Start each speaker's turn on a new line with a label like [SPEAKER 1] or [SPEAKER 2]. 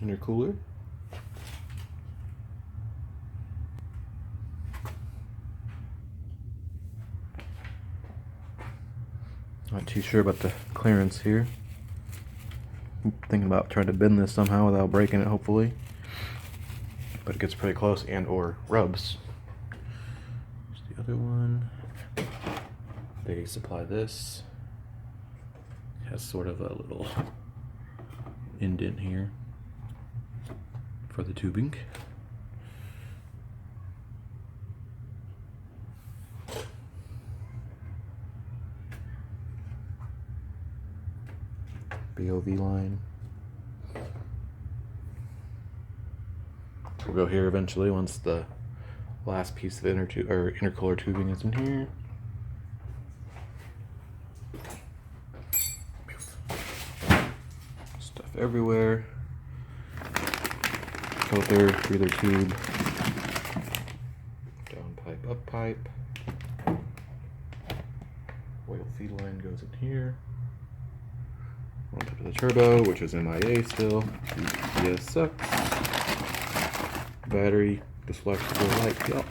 [SPEAKER 1] intercooler. Not too sure about the clearance here. I'm thinking about trying to bend this somehow without breaking it, hopefully. But it gets pretty close and or rubs. Here's the other one. They supply this. It has sort of a little indent here for the tubing. BOV line. We'll go here eventually once the last piece of intercooler tubing is in here. Stuff everywhere. Filter, breather tube. Down pipe, up pipe. Oil feed line goes in here. On top of the turbo, which is MIA still. GPS sucks. Battery, deflectable light, yep.